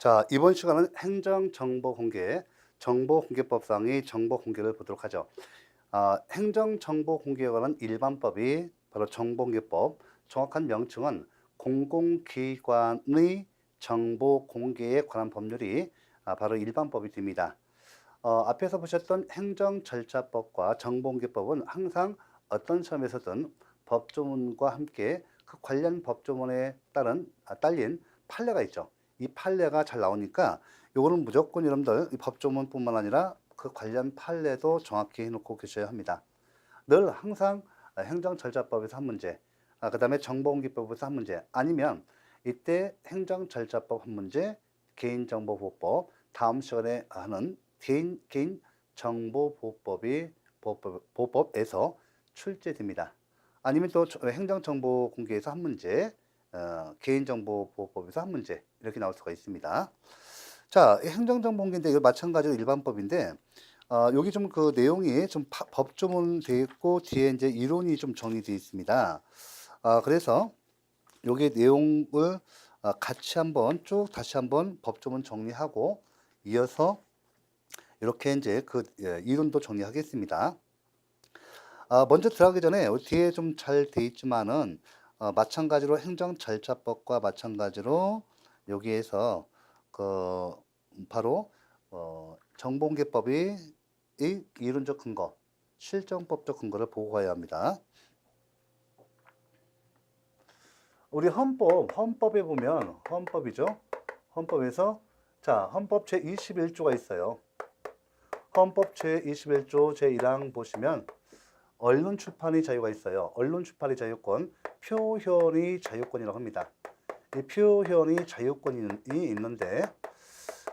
자, 이번 시간은 행정정보공개, 정보공개법상의 정보공개를 보도록 하죠. 행정정보공개에 관한 일반법이 바로 정보공개법, 정확한 명칭은 공공기관의 정보공개에 관한 법률이 바로 일반법이 됩니다. 앞에서 보셨던 행정절차법과 정보공개법은 항상 어떤 시험에서든 법조문과 함께 그 관련 법조문에 딸린 판례가 있죠. 이 판례가 잘 나오니까 요거는 무조건 여러분들 이 법조문뿐만 아니라 그 관련 판례도 정확히 해놓고 계셔야 합니다. 늘 항상 행정절차법에서 한 문제, 그 다음에 정보공개법에서 한 문제, 아니면 이때 행정절차법 한 문제, 개인정보보호법, 다음 시간에 하는 개인정보보호법이 보호법에서 출제됩니다. 아니면 또 행정정보공개에서 한 문제, 개인정보보호법에서 한 문제 이렇게 나올 수가 있습니다. 자, 행정정보공개인데 이거 마찬가지로 일반법인데 여기 좀 그 내용이 좀 법조문 되어 있고 뒤에 이제 이론이 좀 정리되어 있습니다. 그래서 여기 내용을 같이 한번 쭉 다시 한번 법조문 정리하고 이어서 이렇게 이제 그 이론도 정리하겠습니다. 먼저 들어가기 전에 뒤에 좀 잘 돼 있지만은 마찬가지로 행정절차법과 마찬가지로 여기에서 그 바로 정보공개법이 이 이론적 근거, 실정법적 근거를 보고 가야 합니다. 우리 헌법에 보면 헌법이죠. 헌법에서 자, 헌법 제21조가 있어요. 헌법 제21조 제1항 보시면 언론 출판의 자유가 있어요. 언론 출판의 자유권, 표현의 자유권이라고 합니다. 이 표현의 자유권이 있는데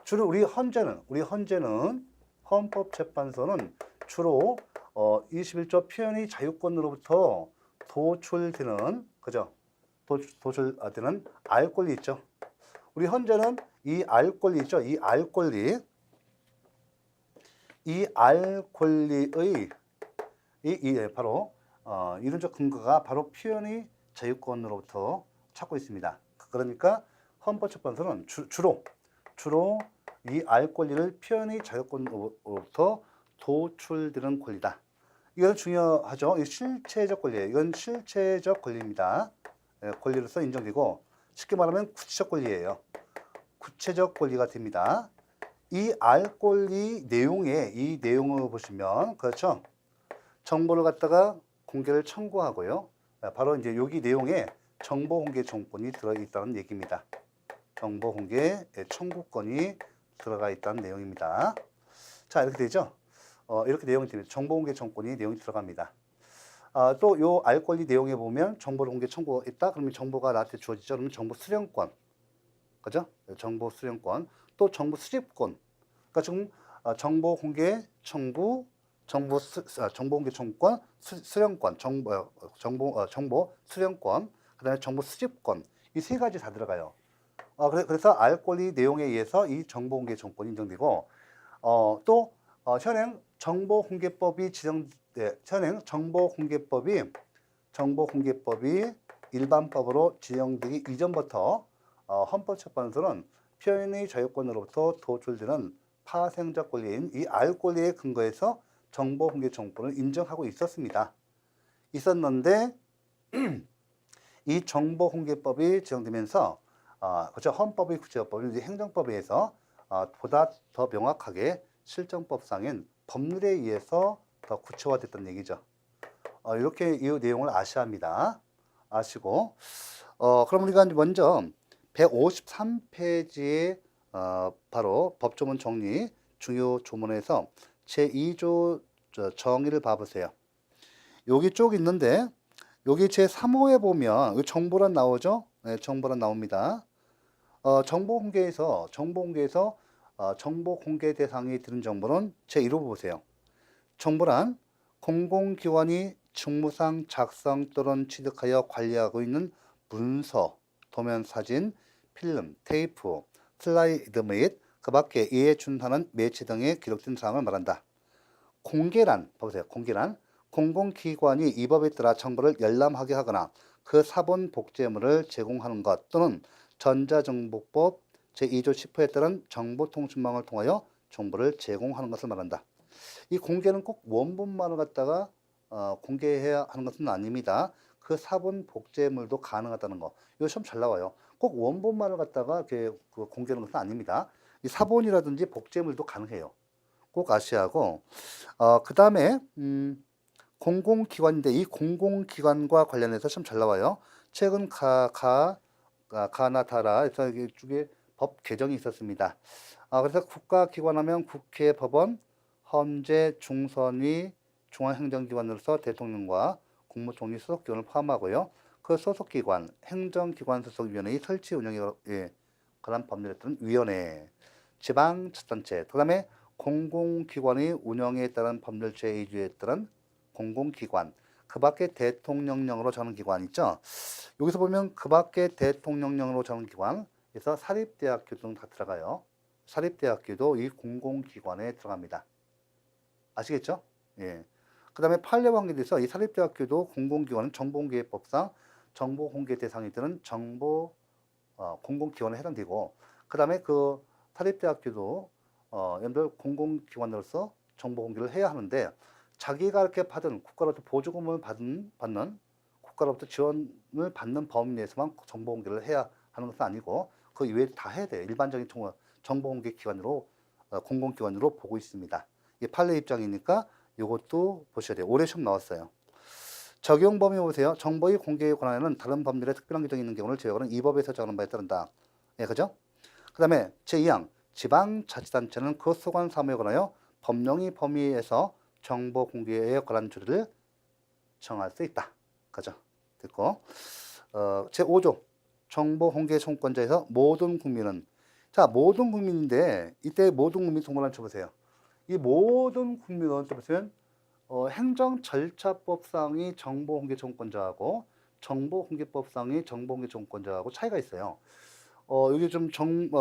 주로 우리 헌재는 헌법재판소는 주로 21조 표현의 자유권으로부터 도출되는 그죠? 도출되는 알 권리 있죠. 우리 헌재는 이 알 권리 있죠. 이 알 권리의 바로 이론적 근거가 바로 표현의 자유권으로부터 찾고 있습니다. 그러니까 헌법재판소는 주로 이 알 권리를 표현의 자유권으로부터 도출되는 권리다. 이건 중요하죠. 이 실체적 권리예요. 이건 실체적 권리입니다. 권리로서 인정되고 쉽게 말하면 구체적 권리예요. 구체적 권리가 됩니다. 이 알 권리 이 내용을 보시면 그렇죠. 정보를 갖다가 공개를 청구하고요. 바로 이제 여기 내용에 정보공개 정권이 들어있다는 얘기입니다. 정보공개 청구권이 들어가 있다는 내용입니다. 자, 이렇게 되죠. 이렇게 내용이 됩니다. 정보공개 정권이 내용이 들어갑니다. 또 요 알 권리 내용에 보면 정보를 공개 청구했다. 그러면 정보가 나한테 주어지죠. 그러면 정보 수령권, 그죠? 정보 수령권, 또 정보 수집권. 그러니까 지금 정보 공개 청구, 정보 공개 청구권, 수령권, 정보 수령권, 그다음에 정보 수집권. 이 세 가지 다 들어가요. 그래서 알 권리 내용에 의해서 이 정보 공개 정권이 인정되고 또 현행 정보공개법이 현행 정보공개법이 일반법으로 지정되기 이전부터 헌법재판소는 표현의 자유권으로부터 도출되는 파생적 권리인 이 알 권리에 근거해서 정보공개 정권을 인정하고 있었는데 이 정보공개법이 지정되면서 그렇죠. 헌법의 구체법이 행정법에 의해서 보다 더 명확하게 실정법상인 법률에 의해서 더 구체화됐다는 얘기죠. 이렇게 이 내용을 아셔야 합니다. 아시고 그럼 우리가 먼저 153페이지에 바로 법조문 정리 중요 조문에서 제2조 정의를 봐보세요. 여기 쭉 있는데 여기 제3호에 보면 정보란 나오죠. 네, 정보란 나옵니다. 정보 공개에서 정보 공개 대상이 되는 정보는 제1호 보세요. 정보란 공공기관이 직무상 작성 또는 취득하여 관리하고 있는 문서, 도면 사진, 필름, 테이프, 슬라이드 및 그 밖에 이에 준하는 매체 등에 기록된 사항을 말한다. 공개란 공공기관이 이 법에 따라 정보를 열람하게 하거나 그 사본 복제물을 제공하는 것 또는 전자정보법 제2조 10호에 따른 정보통신망을 통하여 정보를 제공하는 것을 말한다. 이 공개는 꼭 원본만을 갖다가 공개해야 하는 것은 아닙니다. 그 사본 복제물도 가능하다는 거. 이거 시험 잘 나와요. 꼭 원본만을 갖다가 그 공개하는 것은 아닙니다. 이 사본이라든지 복제물도 가능해요. 꼭 아셔야 하고, 그 다음에 공공기관인데 이 공공기관과 관련해서 시험 잘 나와요. 최근 가나다라 에서 이쪽에 법 개정이 있었습니다. 그래서 국가기관하면 국회, 법원, 헌재, 중선위, 중앙행정기관으로서 대통령과 국무총리 소속기관을 포함하고요. 그 소속기관, 행정기관 소속위원회의 설치 운영에 관한 법률에 따른 위원회, 지방자치단체, 그 다음에 공공기관의 운영에 따른 법률 제2조에 따른 공공기관, 그 밖에 대통령령으로 정하는 기관 있죠. 여기서 보면 그 밖에 대통령령으로 정하는 기관에서 사립대학교 등 다 들어가요. 사립대학교도 이 공공기관에 들어갑니다. 아시겠죠? 예. 그 다음에 판례 관계에서 이 사립대학교도 공공기관은 정보공개법상 정보공개 대상이 되는 공공기관에 해당되고, 그 다음에 그 사립대학교도 여러분들 공공기관으로서 정보공개를 해야 하는데, 자기가 이렇게 받은 국가로부터 보조금을 받는 국가로부터 지원을 받는 범위 내에서만 정보공개를 해야 하는 것은 아니고 그 이외에 다 해야 돼요. 일반적인 정보공개 기관으로 공공기관으로 보고 있습니다. 이게 판례 입장이니까 이것도 보셔야 돼요. 올해 시험 나왔어요. 적용 범위 보세요. 정보의 공개에 관하여는 다른 법률에 특별한 규정이 있는 경우를 제외하고는 이 법에서 정하는 바에 따른다. 예, 그죠? 그 다음에 제2항 지방자치단체는 그 소관 사무에 관하여 법령의 범위에서 정보 공개에 관한 조례를 정할 수 있다. 그죠? 됐고, 제5조 정보 공개 청구권자에서 모든 국민은, 자, 모든 국민인데 이때 모든 국민 동반한 쳐보세요. 이 모든 국민은 또 보시면 행정절차법상의 정보공개 청구권자하고 정보공개법상의 정보공개 청구권자하고 차이가 있어요. 여기 좀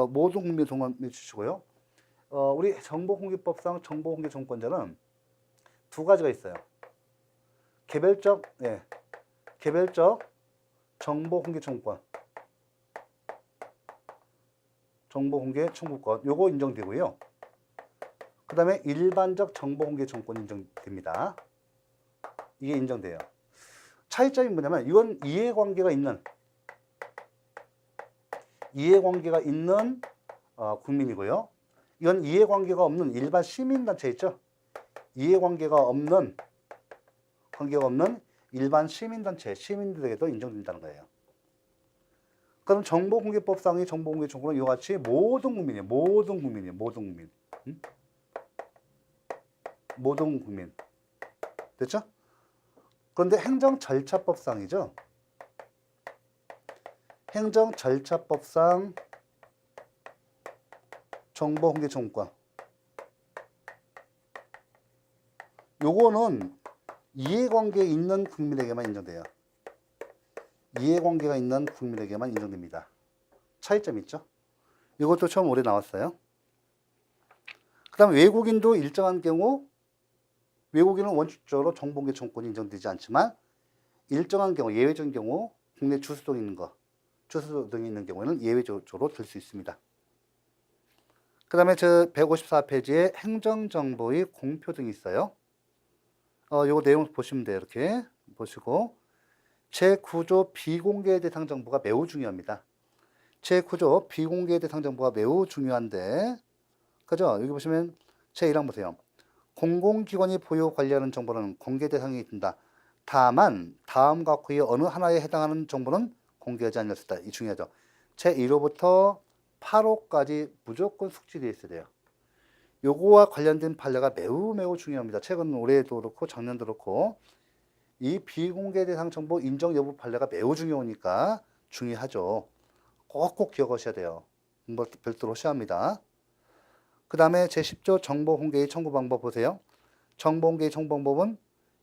모든 국민 동반해 주시고요. 우리 정보공개법상 정보공개 청구권자는 두 가지가 있어요. 개별적 정보공개 청구권, 정보공개 청구권, 요거 인정되고요. 그 다음에 일반적 정보공개 청구권 인정됩니다. 이게 인정돼요. 차이점이 뭐냐면 이건 이해관계가 있는 국민이고요. 이건 이해관계가 없는 일반 시민단체 있죠. 이해관계가 없는 일반 시민단체, 시민들에게도 인정된다는 거예요. 그럼 정보공개법상의 정보공개 청구는 이와 같이 모든 국민. 모든 국민. 됐죠? 그런데 행정절차법상이죠. 행정절차법상 정보공개 청구권. 요거는 이해관계에 있는 국민에게만 인정돼요. 이해관계가 있는 국민에게만 인정됩니다. 차이점 있죠? 이것도 처음 올해 나왔어요. 그 다음 외국인도 일정한 경우, 외국인은 원칙적으로 정보공개 청구권이 인정되지 않지만 일정한 경우, 예외적인 경우 국내 주소등이 있는 경우에는 예외적으로 들 수 있습니다. 그 다음에 저 154페이지에 행정정보의 공표 등이 있어요. 요거 내용 보시면 돼요. 이렇게 보시고, 제9조 비공개 대상 정보가 매우 중요합니다. 제9조 비공개 대상 정보가 매우 중요한데, 그죠? 여기 보시면 제1항 보세요. 공공기관이 보유 관리하는 정보는 공개 대상이 든다. 다만 다음과 같고의 어느 하나에 해당하는 정보는 공개하지 않을 수 있다. 이 중요하죠. 제1호부터 8호까지 무조건 숙지되어 있어야 돼요. 요거와 관련된 판례가 매우 중요합니다. 최근 올해도 그렇고 작년도 그렇고 이 비공개 대상 정보 인정 여부 판례가 매우 중요하니까 중요하죠. 꼭꼭 기억하셔야 돼요. 공부 별도로 하셔야 합니다. 그 다음에 제10조 정보공개의 청구 방법 보세요. 정보공개의 청구 방법은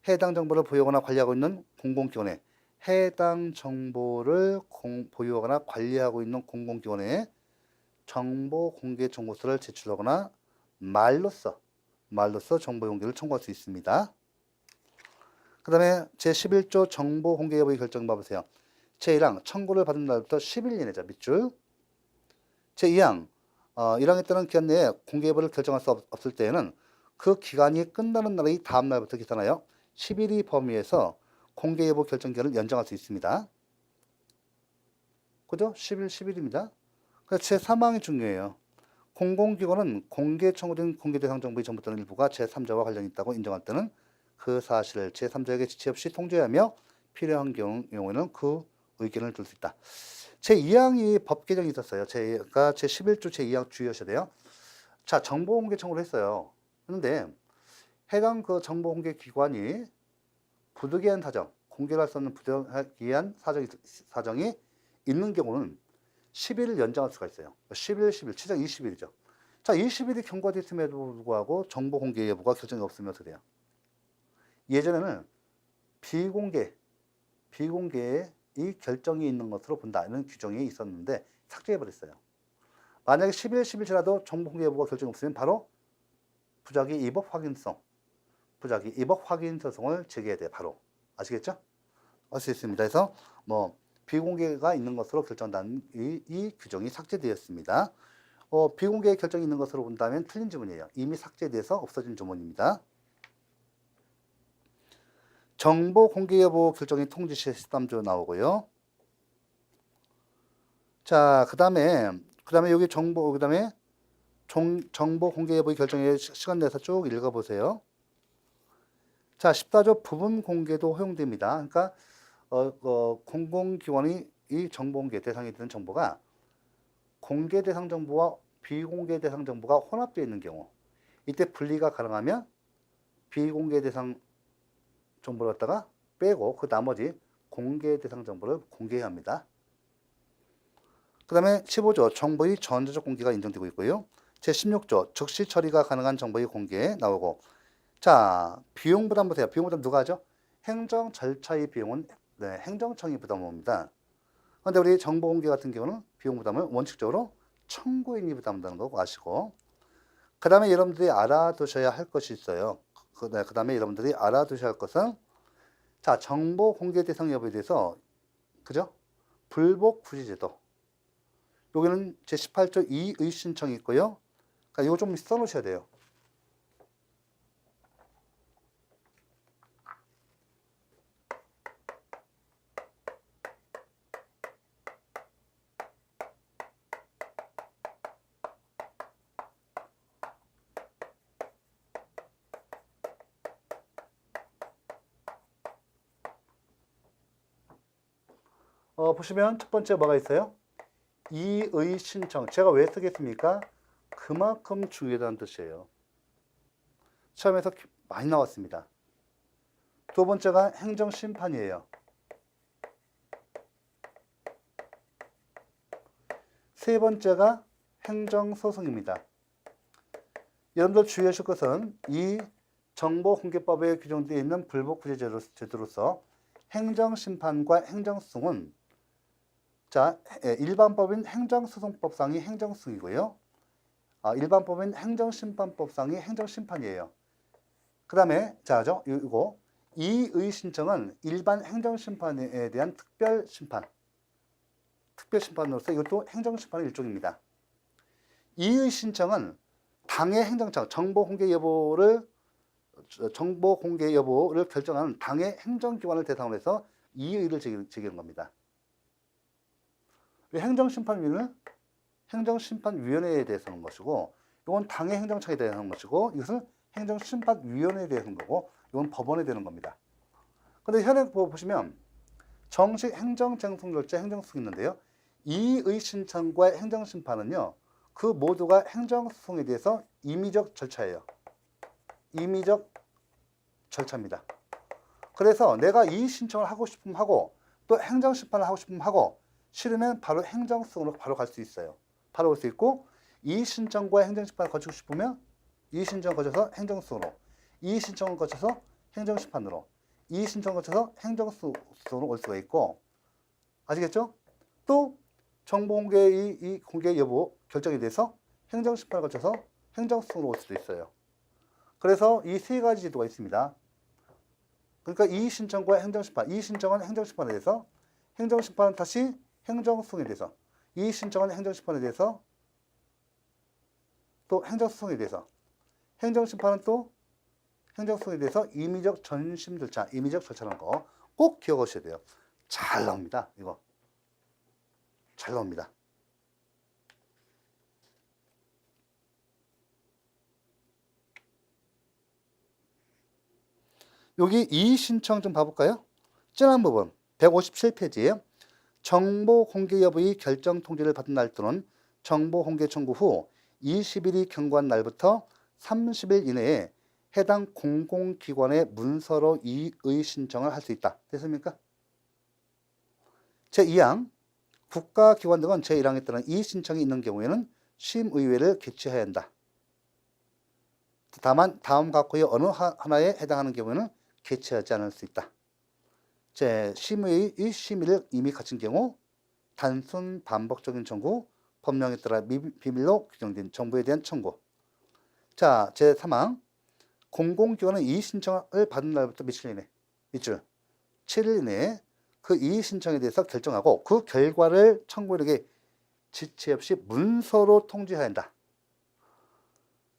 해당 정보를 보유하거나 관리하고 있는 공공기관에 해당 정보를 보유하거나 관리하고 있는 공공기관에 정보공개 청구서를 제출하거나 말로써 정보공개를 청구할 수 있습니다. 그 다음에 제11조 정보공개 여부의 결정 봐보세요. 제1항 청구를 받은 날부터 10일 이내죠. 밑줄. 제2항 1항에 따른 기간 내에 공개 여부를 결정할 수 없을 때에는 그 기간이 끝나는 날의 다음 날부터 계산하여 10일이 범위에서 공개 여부 결정 기간을 연장할 수 있습니다. 그죠? 10일, 10일입니다. 그래서 제3항이 중요해요. 공공기관은 공개 청구된 공개 대상 정보의 전부 또는 일부가 제3자와 관련이 있다고 인정할 때는 그 사실을 제3자에게 지체 없이 통지하며 필요한 경우에는 그 의견을 들 수 있다. 제2항이 법 개정이 있었어요. 그러니까 제11조 제2항 주의하셔야 돼요. 자, 정보 공개 청구를 했어요. 그런데 해당 그 정보 공개 기관이 부득이한 사정, 공개를 할 수 없는 부득이한 사정이 있는 경우는 10일을 연장할 수가 있어요. 11, 10일, 최장 20일이죠. 자, 20일이 경과됐음에도 불구하고 정보 공개 여부가 결정이 없으면 어떻게 돼요? 예전에는 비공개의 이 결정이 있는 것으로 본다. 이런 규정이 있었는데 삭제해버렸어요. 만약에 11, 10일 지나도 정보 공개 여부가 결정이 없으면 바로 부작위 위법 확인 소송을 제기해야 돼요. 바로. 아시겠죠? 할 수 있습니다. 그래서 비공개가 있는 것으로 결정된 이 규정이 삭제되었습니다. 비공개 결정이 있는 것으로 본다면 틀린 지문이에요. 이미 삭제돼서 없어진 지문입니다. 정보 공개 여부 결정이 통지 시 13조 나오고요. 자, 그다음에 여기 정보 공개 여부의 결정에 시간 내서 쭉 읽어 보세요. 자, 14조 부분 공개도 허용됩니다. 그러니까 공공기관이 이 정보 공개 대상이 되는 정보가 공개 대상 정보와 비공개 대상 정보가 혼합되어 있는 경우, 이때 분리가 가능하면 비공개 대상 정보를 갖다가 빼고 그 나머지 공개 대상 정보를 공개해야 합니다. 그 다음에 15조 정보의 전자적 공개가 인정되고 있고요. 제16조 즉시 처리가 가능한 정보의 공개 나오고, 자, 비용 부담 보세요. 비용 부담 누가 하죠? 행정 절차의 비용은 행정청이 부담합니다. 그런데 우리 정보 공개 같은 경우는 비용 부담을 원칙적으로 청구인이 부담한다는 거 아시고, 그 다음에 여러분들이 알아두셔야 할 것이 있어요. 그 다음에 여러분들이 알아두셔야 할 것은, 자, 정보 공개 대상 여부에 대해서, 그죠? 불복 부지제도. 여기는 제18조 2의 신청이 있고요. 그러니까 이거 좀 써놓으셔야 돼요. 보시면 첫 번째 뭐가 있어요? 이의 신청. 제가 왜 쓰겠습니까? 그만큼 중요하다는 뜻이에요. 시험에서 많이 나왔습니다. 두 번째가 행정심판이에요. 세 번째가 행정소송입니다. 여러분들 주의하실 것은 이 정보공개법에 규정되어 있는 불복부재 제도로서 행정심판과 행정소송은, 자, 일반법인 행정소송법상이 행정소송이고요. 일반법인 행정심판법상이 행정심판이에요. 그 다음에, 자죠, 이거 이의 신청은 일반 행정심판에 대한 특별심판으로서 이것도 행정심판의 일종입니다. 이의 신청은 당의 행정청, 정보 공개 여부를 결정하는 당의 행정기관을 대상으로 해서 이의를 제기하는 겁니다. 행정심판위는 행정심판위원회에 대해서 하는 것이고, 이건 당의 행정청에 대해서 하는 것이고, 이것은 행정심판위원회에 대해서 하는 거고, 이건 법원에 되는 겁니다. 그런데 현행 보시면 정식 행정쟁송결제 행정소송이 있는데요. 이의 신청과 행정심판은요, 그 모두가 행정소송에 대해서 임의적 절차예요. 임의적 절차입니다. 그래서 내가 이의 신청을 하고 싶으면 하고, 또 행정심판을 하고 싶으면 하고, 싫으면 바로 행정소송으로 바로 갈 수 있어요. 바로 올 수 있고, 이의 신청과 행정심판을 거치고 싶으면 이의 신청을 거쳐서 행정소송으로, 이의 신청을 거쳐서 행정심판으로, 이의 신청을 거쳐서 행정소송으로 올 수가 있고, 아시겠죠? 또 정보공개의 이 공개 여부 결정에 대해서 행정심판을 거쳐서 행정소송으로 올 수도 있어요. 그래서 이 세 가지 제도가 있습니다. 그러니까 이의 신청과 행정심판, 이의 신청은 행정심판에 대해서, 행정심판은 다시 행정소송에 대해서, 이의 신청은 행정심판에 대해서 또 행정소송에 대해서, 행정심판은 또 행정소송에 대해서 임의적 전심 절차, 임의적 절차라는 거 꼭 기억하셔야 돼요. 잘 나옵니다. 이거 잘 나옵니다. 여기 이의신청 좀 봐볼까요? 지난 부분 157페이지에 정보 공개 여부의 결정 통지를 받은 날 또는 정보 공개 청구 후 20일이 경과한 날부터 30일 이내에 해당 공공기관의 문서로 이의 신청을 할 수 있다. 됐습니까? 제2항 국가기관 등은 제1항에 따른 이의 신청이 있는 경우에는 심의회를 개최해야 한다. 다만 다음 각호의 어느 하나에 해당하는 경우에는 개최하지 않을 수 있다. 심의의 심의를 이미 갖춘 경우 단순 반복적인 청구, 법령에 따라 비밀로 규정된 정보에 대한 청구. 자, 제3항 공공기관은 이의 신청을 받은 날부터 며칠 이내, 밑줄 7일 이내에 그 이의 신청에 대해서 결정하고 그 결과를 청구인에게 지체 없이 문서로 통지해야 한다.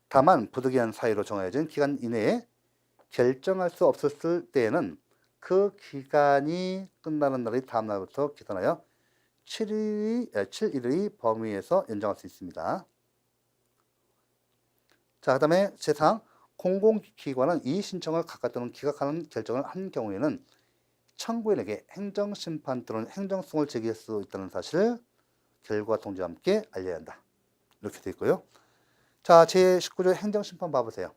다만 부득이한 사유로 정해진 기간 이내에 결정할 수 없었을 때에는 그 기간이 끝나는 날의 다음 날부터 계산하여 7일의 범위에서 연장할 수 있습니다. 자, 그 다음에 제3 공공기관은 이의 신청을 각각 또는 기각하는 결정을 한 경우에는 청구인에게 행정심판 또는 행정소송을 제기할 수 있다는 사실을 결과 통지와 함께 알려야 한다. 이렇게 되어 있고요. 자, 제19조 행정심판 봐보세요.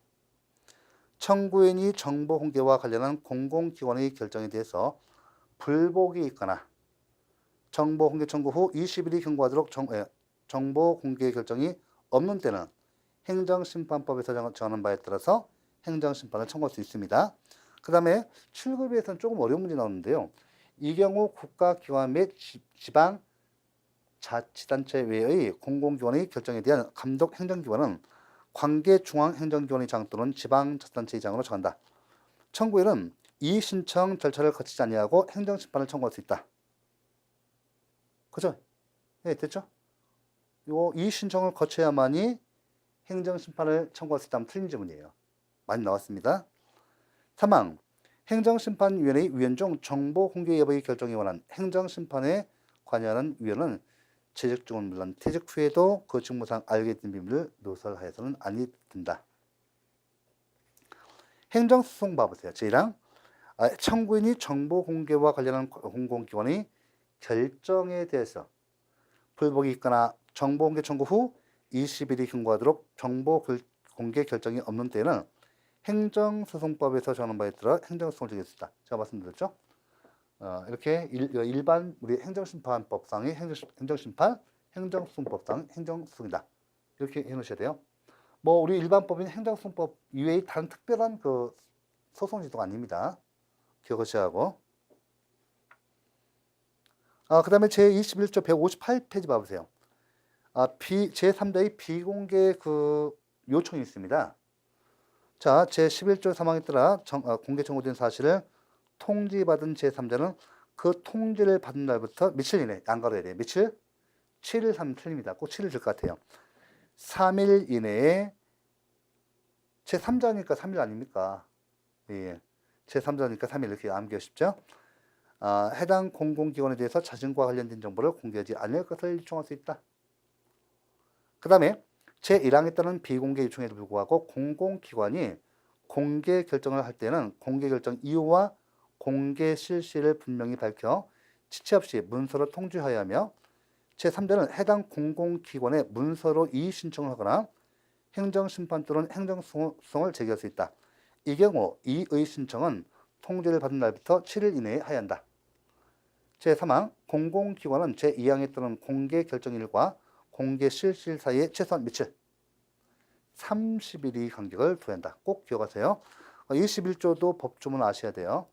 청구인이 정보 공개와 관련한 공공기관의 결정에 대해서 불복이 있거나 정보 공개 청구 후 20일이 경과하도록 정보 공개 결정이 없는 때는 행정심판법에서 정하는 바에 따라서 행정심판을 청구할 수 있습니다. 그 다음에 7급에서는 조금 어려운 문제 나오는데요. 이 경우 국가기관 및 지방자치단체 외의 공공기관의 결정에 대한 감독 행정기관은 관계 중앙행정기관의 장 또는 지방자치단체의 장으로 정한다. 청구인은 이의 신청 절차를 거치지 아니하고 행정심판을 청구할 수 있다. 그죠? 네, 됐죠? 요 이의 신청을 거쳐야만이 행정심판을 청구할 수 있다면 틀린 질문이에요. 많이 나왔습니다. 3항 행정심판위원회의 위원 중 정보 공개 여부의 결정에 관한 행정심판에 관여하는 위원은 재직 중은 물론 퇴직 후에도 그 직무상 알게 된 비밀을 누설하여서는 아니 된다. 행정소송 봐보세요. 제1항 청구인이 정보 공개와 관련한 공공기관의 결정에 대해서 불복이 있거나 정보 공개 청구 후 20일이 경과하도록 정보 공개 결정이 없는 때에는 행정소송법에서 정하는 바에 따라 행정소송을 제기할 수 있다. 제가 말씀드렸죠. 이렇게 일반 우리 행정심판법상의 행정심판, 행정소송법상 행정소송이다. 이렇게 해놓으셔야 돼요. 뭐 우리 일반법인 행정소송법 이외의 다른 특별한 그 소송 제도가 아닙니다. 기억하셔야 하고. 그 다음에 제21조 158페이지 봐보세요. 제3자의 비공개 그 요청이 있습니다. 자, 제11조 3항에 따라 공개 청구된 사실을 통지받은 제3자는 그 통지를 받은 날부터 며칠 이내, 안 가려야 돼요. 며칠? 7일, 3일 틀립니다. 꼭 7일 될 것 같아요. 3일 이내에 제3자니까 3일 아닙니까? 예. 제3자니까 3일 이렇게 암기하십시오. 해당 공공기관에 대해서 자신과 관련된 정보를 공개하지 않을 것을 요청할 수 있다. 그 다음에 제1항에 따른 비공개 요청에도 불구하고 공공기관이 공개 결정을 할 때는 공개 결정 이유와 공개 실시를 분명히 밝혀 지체 없이 문서로 통지하여야 하며 제3자는 해당 공공기관에 문서로 이의 신청을 하거나 행정심판 또는 행정소송을 제기할 수 있다. 이 경우 이의 신청은 통지를 받은 날부터 7일 이내에 해야 한다. 제3항 공공기관은 제2항에 따른 공개 결정일과 공개 실시일 사이에 최소한 며칠? 30일이 간격을 둬야 한다. 꼭 기억하세요. 21조도 법조문 아셔야 돼요.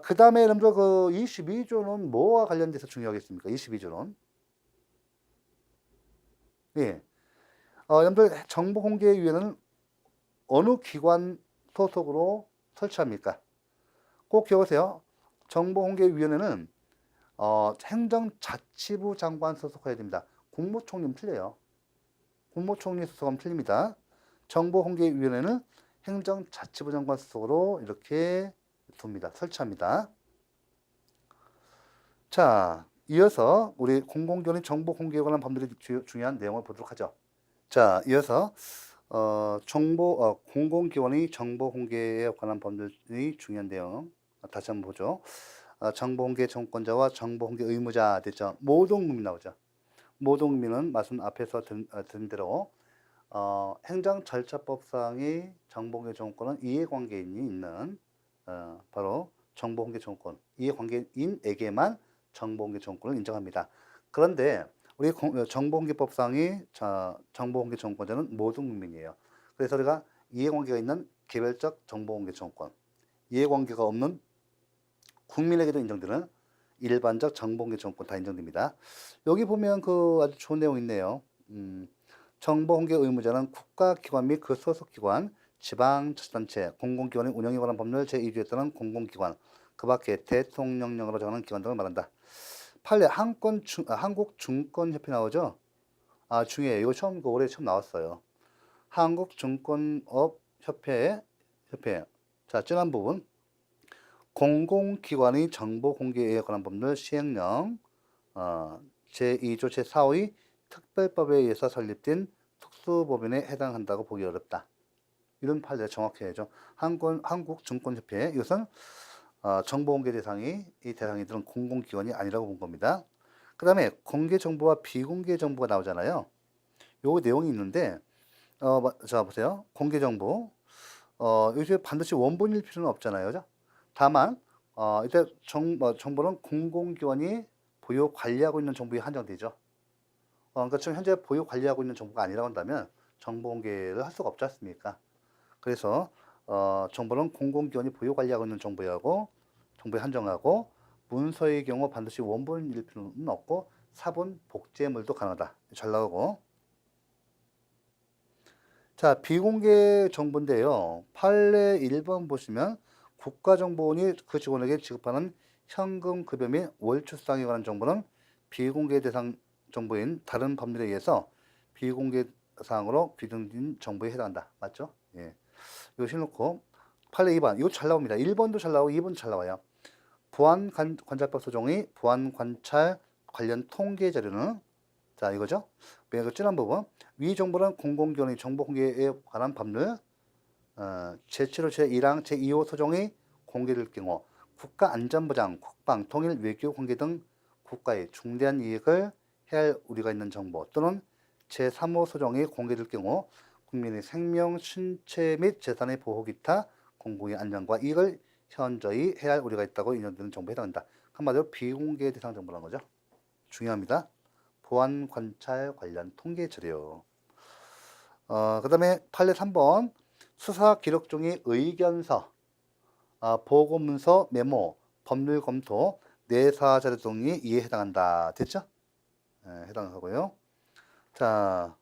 그 다음에 여러분들 그 22조는 뭐와 관련돼서 중요하겠습니까? 22조는. 예. 여러분들 정보공개위원회는 어느 기관 소속으로 설치합니까? 꼭 기억하세요. 정보공개위원회는 행정자치부 장관 소속해야 됩니다. 국무총리는 틀려요. 국무총리 수석하면 틀립니다. 정보공개위원회는 행정자치부 장관 수석으로 이렇게 둡니다. 설치합니다. 자, 이어서 우리 공공기관의 정보 공개에 관한 법률이 중요한 내용을 보도록 하죠. 자, 이어서 공공기관의 정보 공개에 관한 법률이 중요한 내용 다시 한번 보죠. 정보 공개 정권자와 정보 공개 의무자 됐죠. 모든 국민 나오죠. 모든 국민은 말씀 앞에서 든 대로 행정절차법상의 정보공개 정권은 이해관계인이 있는 바로 정보공개 정권, 이해관계인에게만 정보공개 정권을 인정합니다. 그런데 우리 정보공개법상의 정보공개 정권자는 모든 국민이에요. 그래서 우리가 이해관계가 있는 개별적 정보공개 정권, 이해관계가 없는 국민에게도 인정되는 일반적 정보공개 정권 다 인정됩니다. 여기 보면 그 아주 좋은 내용 있네요. 정보공개 의무자는 국가기관 및 그 소속기관, 지방자치단체, 공공기관의 운영에 관한 법률 제2조에 따른 공공기관, 그 밖에 대통령령으로 정하는 기관 등을 말한다. 판례 한국증권협회 나오죠? 중요해요. 이거 올해 처음 나왔어요. 한국증권업협회. 자, 지난 부분. 공공기관의 정보공개에 관한 법률 시행령 제2조 제4호의 특별법에 의해서 설립된 특수법인에 해당한다고 보기 어렵다. 이런 판례를 정확히 해야죠. 한국증권협회 이것은 정보공개 대상이 대상이들은 공공기관이 아니라고 본 겁니다. 그 다음에 공개정보와 비공개정보가 나오잖아요. 요 내용이 있는데 자 보세요. 공개정보 요즘에 반드시 원본일 필요는 없잖아요. 그죠? 다만 이때 정보는 공공기관이 보유 관리하고 있는 정보에 한정되죠. 그러니까 지금 현재 보유 관리하고 있는 정보가 아니라고 한다면 정보 공개를 할 수가 없지 않습니까? 그래서 정보는 공공기관이 보유 관리하고 있는 정보에 한정하고 문서의 경우 반드시 원본일 필요는 없고 사본 복제물도 가능하다. 잘 나오고. 자, 비공개 정보인데요. 판례 1번 보시면 국가정보원이 그 직원에게 지급하는 현금 급여 및 월출상에 관한 정보는 비공개 대상 정보인 다른 법률에 의해서 비공개 사항으로 규정된 정보에 해당한다. 맞죠? 예. 이거 실놓고 판례 2번 이거 잘 나옵니다. 1번도 잘 나오고 2번도 잘 나와요. 보안관찰법 소정의 보안관찰 관련 통계 자료는 자 이거죠. 그 지난 부분 위 정보는 공공기관의 정보공개에 관한 법률 제7호 제1항 제2호 소정의 공개될 경우 국가안전보장, 국방, 통일, 외교 관계 등 국가의 중대한 이익을 해할 우려가 있는 정보 또는 제3호 소정이 공개될 경우 국민의 생명, 신체 및 재산의 보호 기타 공공의 안전과 이익을 현저히 해할 우려가 있다고 인정되는 정보에 해당한다. 한마디로 비공개 대상 정보라는 거죠. 중요합니다. 보안 관찰 관련 통계 자료. 그 다음에 판례 3번 수사 기록 중의 의견서, 보고 문서, 메모, 법률 검토, 내사 자료 등이 이에 해당한다. 됐죠? 해당하고요. 자,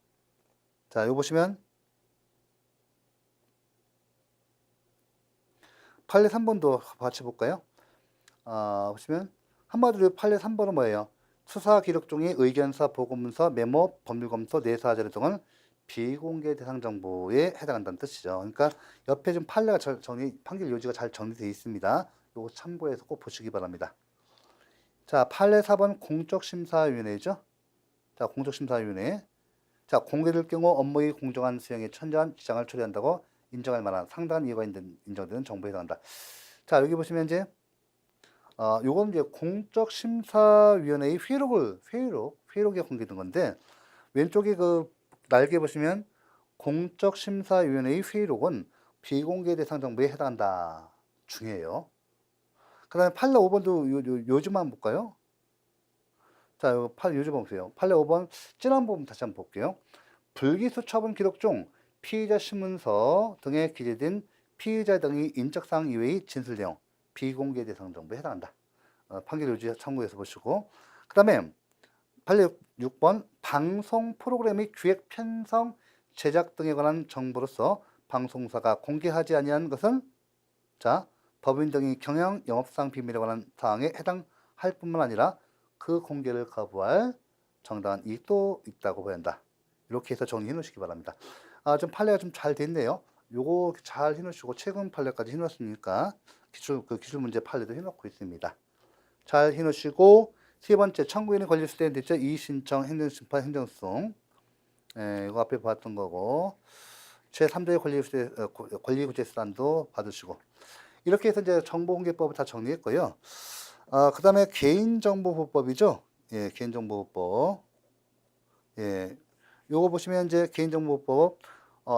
이거 보시면 판례 3번도 같이 볼까요? 보시면 한마디로 판례 3번은 뭐예요? 수사 기록 중의 의견서, 보고문서, 메모, 법률검토, 내사 자료 등은 비공개 대상 정보에 해당한다는 뜻이죠. 그러니까 옆에 좀 판례가 판결 요지가 잘 정리되어 있습니다. 이거 참고해서 꼭 보시기 바랍니다. 자, 판례 4번 공적심사위원회죠. 자, 공적심사위원회. 자, 공개될 경우 업무의 공정한 수행에 천저한 지장을 초래한다고 인정할 만한 상당한 이유가 인정되는 정보에 해당한다. 자, 여기 보시면 이제 요건 이제 공적심사위원회의 회의록에 공개된 건데 왼쪽에 그 날개 보시면 공적심사위원회의 회의록은 비공개 대상 정보에 해당한다. 중요해요. 그 다음에 판례 5번도 요즘만 볼까요? 자, 요즘 보세요. 판례 5번 지난 부분 다시 한번 볼게요. 불기소 처분 기록 중 피의자 신문서 등에 기재된 피의자 등의 인적사항 이외의 진술 내용 비공개 대상 정보에 해당한다. 판결 요지 참고해서 보시고 그 다음에 판례 6번 방송 프로그램의 기획, 편성, 제작 등에 관한 정보로서 방송사가 공개하지 아니한 것은 자 법인 등의 경영, 영업상 비밀에 관한 사항에 해당할 뿐만 아니라 그 공개를 거부할 정당한 이익도 있다고 보야 한다. 이렇게 해서 정리해 놓으시기 바랍니다. 좀 판례가 좀 잘 됐네요. 요거 잘 해 놓으시고 최근 판례까지 해 놓았으니까 기출 문제 판례도 해 놓고 있습니다. 잘 해 놓으시고 세 번째 청구인이 권리 수대는 됐죠. 이의신청, 행정심판, 행정소송. 이거 앞에 봤던 거고 제3조의 권리구제수단도 받으시고 이렇게 해서 이제 정보공개법을 다 정리했고요. 그 다음에 개인정보보호법이죠. 예, 개인정보보호법. 예, 요거 보시면 이제 개인정보보호법,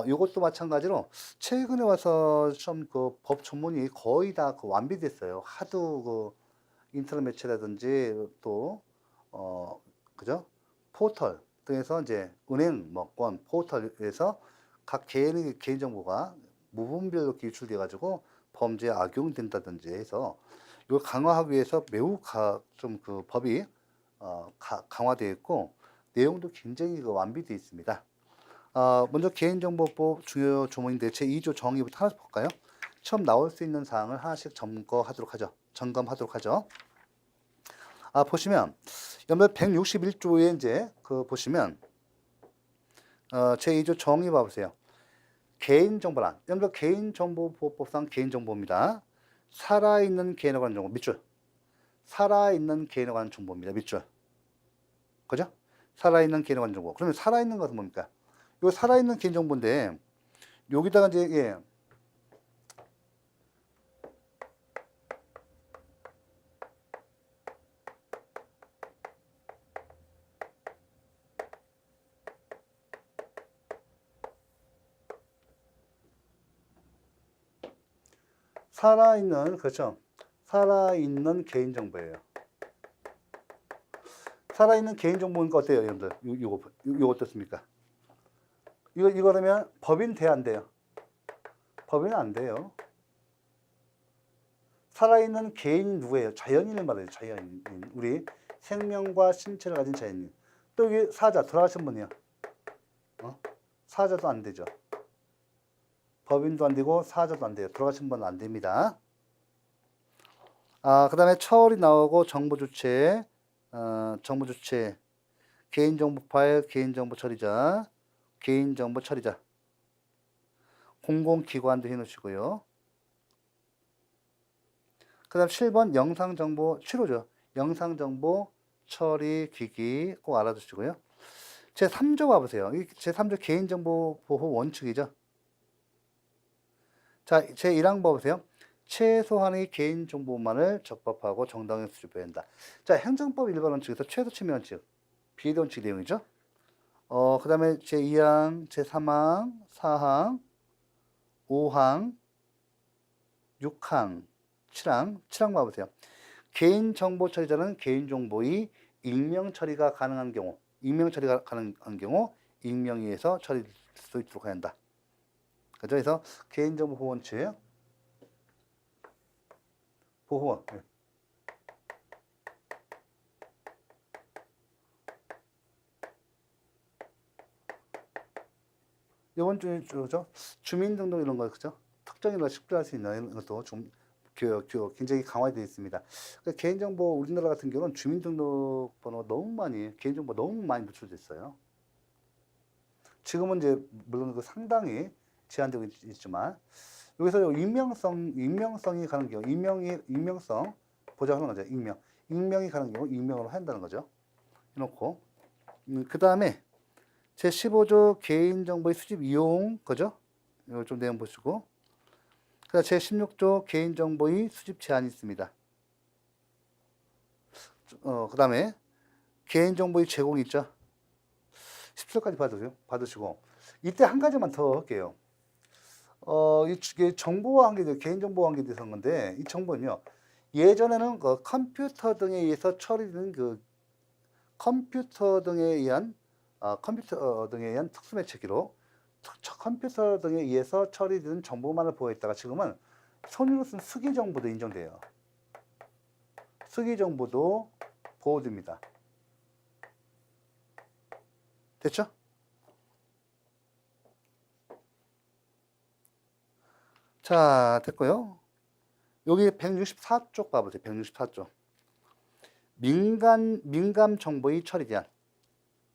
요것도 마찬가지로 최근에 와서 좀 그 법 전문이 거의 다 그 완비됐어요. 하도 그 인터넷 매체라든지 또, 그죠? 포털 등에서 이제 은행, 권, 포털에서 각 개인의 개인정보가 무분별로 유출돼 가지고 범죄에 악용된다든지 해서 이걸 강화하기 위해서 매우 좀 그 법이 강화되어 있고 내용도 굉장히 그 완비되어 있습니다. 먼저 개인정보법 중요 조문인데 제2조 정의부터 하나씩 볼까요? 처음 나올 수 있는 사항을 하나씩 점검하도록 하죠. 보시면 연말 161조에 이제 그 보시면 제2조 정의 봐보세요. 개인정보란 연말 개인정보보호법상 개인정보입니다. 살아있는 개인에 관한 정보 밑줄. 살아있는 개인에 관한 정보입니다. 밑줄. 그죠? 살아있는 개인에 관한 정보. 그러면 살아있는 것은 뭡니까? 이거 살아있는 개인정보인데 여기다가 이제 예. 살아있는 그렇죠. 살아있는 개인정보예요. 살아있는 개인정보니까 어때요, 여러분들? 이거 어떻습니까? 이거 그러면 법인 돼, 안 돼요? 법인은 안 돼요. 살아있는 개인 누구예요? 자연인을 말해요. 자연인. 우리 생명과 신체를 가진 자연인. 또 여기 사자 돌아가신 분이요. 사자도 안 되죠. 법인도 안 되고 사자도 안 돼요. 돌아가신 분은 안 됩니다. 그 다음에 처리 나오고 정보주체, 개인정보 파일, 개인정보 처리자, 개인정보 처리자. 공공기관도 해놓으시고요. 그 다음 7번 영상정보 7호죠. 영상정보 처리 기기 꼭 알아두시고요. 제3조 봐보세요. 제3조 개인정보 보호 원칙이죠. 자, 제1항 봐보세요. 최소한의 개인정보만을 적법하고 정당히 수집해야 한다. 자, 행정법 일반 원칙에서 최소 침해 원칙, 비례 원칙 내용이죠. 그 다음에 제2항, 제3항, 4항, 5항, 6항, 7항 봐보세요. 개인정보 처리자는 개인정보의 익명 처리가 가능한 경우, 익명에 의해서 처리될 수 있도록 해야 한다. 그죠? 그래서 개인정보 보호 원칙, 보호원. 네. 이번 주죠. 주민등록 이런 거 그죠? 특정인을 식별할 수 있는 것도 좀 굉장히 강화되어 있습니다. 그러니까 개인정보 우리나라 같은 경우는 주민등록번호 개인정보 너무 많이 노출돼 있어요. 지금은 이제 물론 그 상당히 제한되고 있지만 여기서 익명성이 가는 경우 익명성 보장하는 거죠. 익명이 가는 경우 익명으로 한다는 거죠. 해놓고 그 다음에 제15조 개인정보의 수집 이용 그죠? 이거 좀 내용 보시고 그 제16조 개인정보의 수집 제한이 있습니다. 그 다음에 개인정보의 제공이 있죠. 10조까지 받으시고 이때 한 가지만 더 할게요. 이게 정보와 관계돼 개인정보와 관계돼서 건데 이 정보는요. 예전에는 그 컴퓨터 등에 의해서 처리되는 컴퓨터 등에 의한 특수매체 기록, 컴퓨터 등에 의해서 처리되는 정보만을 보호했다가 지금은 손으로 쓴 수기 정보도 인정돼요. 수기 정보도 보호됩니다. 됐죠? 자, 됐고요. 여기 164쪽 봐보세요. 164쪽. 민감 정보의 처리 제한.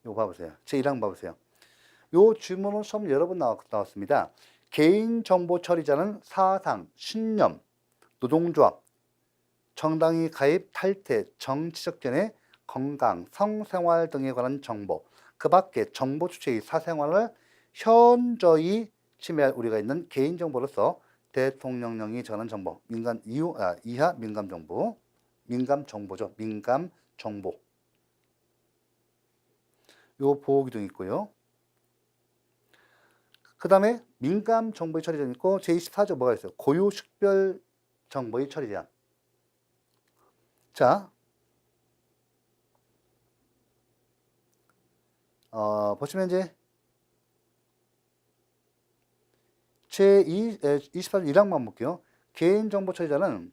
이거 봐보세요. 제1항 봐보세요. 요 질문은 시험 여러 번 나왔습니다. 개인정보 처리자는 사상, 신념, 노동조합, 정당이 가입, 탈퇴, 정치적 견해, 건강, 성생활 등에 관한 정보, 그 밖에 정보 주체의 사생활을 현저히 침해할 우려가 있는 개인정보로서 대통령령이 전한 정보, 이하 민감정보, 민감정보죠. 민감정보. 요 보호기둥이 있고요. 그 다음에 민감정보의 처리 제한 있고 제24조 뭐가 있어요? 고유식별 정보의 처리 제한. 자, 보시면 이제 제24조 1항만 볼게요. 개인정보 처리자는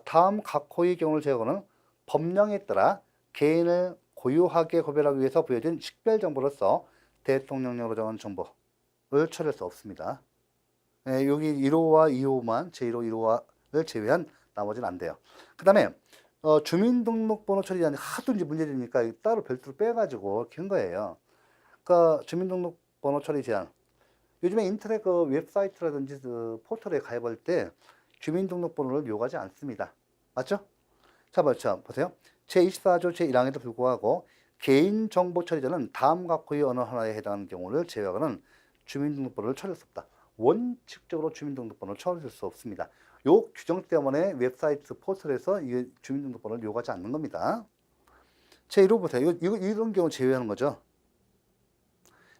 다음 각 호의 경우를 제외하고는 법령에 따라 개인을 고유하게 구별하기 위해서 부여진 식별정보로서 대통령령으로 정한 정보를 처리할 수 없습니다. 네, 여기 1호와 2호만 제1호, 2호를 제외한 나머지는 안 돼요. 그 다음에 주민등록번호 처리 제한이 하도 이제 문제되니까 따로 별도로 빼가지고 이렇게 한 거예요. 그러니까 주민등록번호 처리 제한. 요즘에 인터넷 그 웹사이트라든지 그 포털에 가입할 때 주민등록번호를 요구하지 않습니다. 맞죠? 자, 보세요. 제24조 제1항에도 불구하고 개인정보 처리자는 다음 각호의 어느 하나에 해당하는 경우를 제외하고는 주민등록번호를 처리할 수 없다. 원칙적으로 주민등록번호를 처리할 수 없습니다. 요 규정 때문에 웹사이트 포털에서 이 주민등록번호를 요구하지 않는 겁니다. 제1호 보세요. 이런 경우 제외하는 거죠.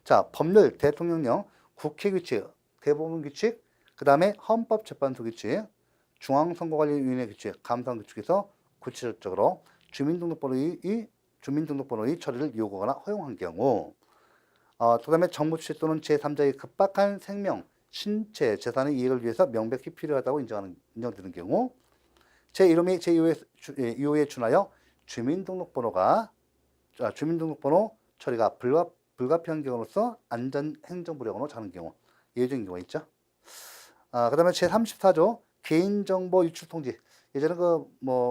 자, 법률, 대통령령, 국회 규칙, 대법원 규칙, 그 다음에 헌법재판소 규칙, 중앙선거관리위원회 규칙, 감사원 규칙에서 구체적으로 주민등록번호의 처리를 요구하거나 허용한 경우, 그 다음에 정부 주체 또는 제3자의 급박한 생명, 신체, 재산의 이익을 위해서 명백히 필요하다고 인정되는 경우, 제1호, 제2호에 준하여 주민등록번호 처리가 불가피한 경우로서 안전행정부령으로 정하는 경우, 예외적인 경우가 있죠. 그 다음에 제34조 개인정보 유출 통지. 예전에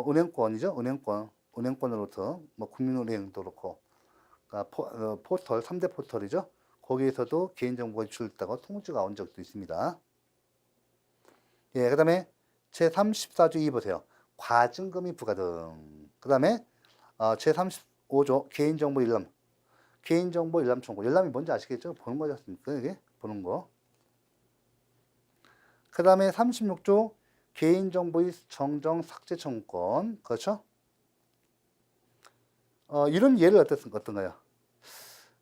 은행권이죠. 은행권으로부터 국민은행도 그렇고, 포털, 3대 포털이죠. 거기에서도 개인정보가 유출됐다고 통지가 온 적도 있습니다. 예, 그 다음에 제34조 2 보세요. 과징금이 부과등. 그 다음에 제35조 개인정보 일람. 개인정보 열람 청구. 열람이 뭔지 아시겠죠? 보는 거지 않습니까? 이게 보는 거. 그 다음에 36조 개인정보의 정정 삭제 청구권. 그렇죠? 이런 예를 어떤가요?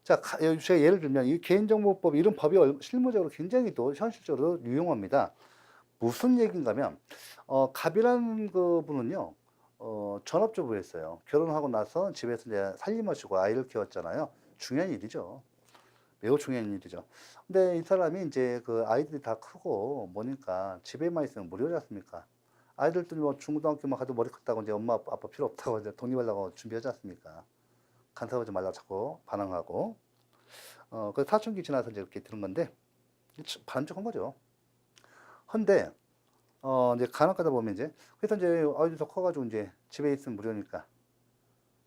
자, 제가 예를 들면 이 개인정보법 이런 법이 실무적으로 굉장히 또 현실적으로 유용합니다. 무슨 얘기인가 하면 갑이라는 그 분은요. 전업주부였어요. 결혼하고 나서 집에서 이제 살림하시고 아이를 키웠잖아요. 중요한 일이죠. 매우 중요한 일이죠. 근데 이 사람이 이제 그 아이들이 다 크고 뭐니까 집에만 있으면 무료지 않습니까? 아이들도 뭐 중고등학교만 가도 머리 컸다고 이제 엄마 아빠 필요 없다고 이제 독립하려고 준비하지 않습니까? 간섭하지 말라고 자꾸 반항하고. 그 사춘기 지나서 이제 그렇게 들은 건데, 반쪽한 거죠. 근데, 이제 간혹 가다 보면 이제, 그래서 이제 아이들이 더 커가지고 이제 집에 있으면 무료니까.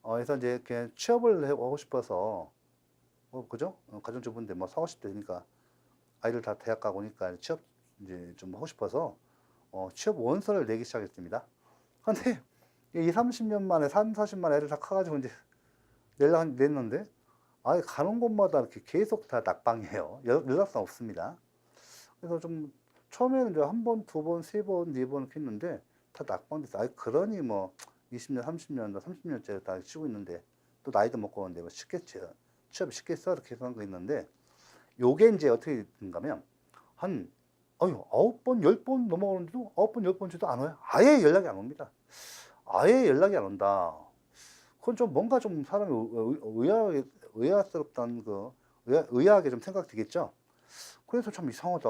그래서 이제 그냥 취업을 하고 싶어서, 그죠? 가정주부인데 뭐 40, 50대니까 아이들 다 대학 가고 오니까 취업 이제 좀 하고 싶어서, 취업 원서를 내기 시작했습니다. 근데, 2, 30년 만에, 3, 40만 애들 다 커가지고 이제 냈는데, 아예 가는 곳마다 이렇게 계속 다 낙방이에요. 연락선 없습니다. 그래서 좀 처음에는 이제 한 번, 두 번, 세 번, 네 번 이렇게 했는데 다 낙방됐어. 아이 그러니 뭐 20년, 30년, 30년째 다 쉬고 있는데 또 나이도 먹고 오는데 뭐 쉽겠지. 취업 쉽겠어 이렇게 생각한 거 있는데 요게 이제 어떻게 된가면 한 9번, 10번 넘어오는데도 9번, 10번째도 안 와요. 아예 연락이 안 옵니다. 아예 연락이 안 온다. 그건 좀 뭔가 좀 사람이 의아스럽다는 의아하게 좀 생각되겠죠. 그래서 참 이상하다.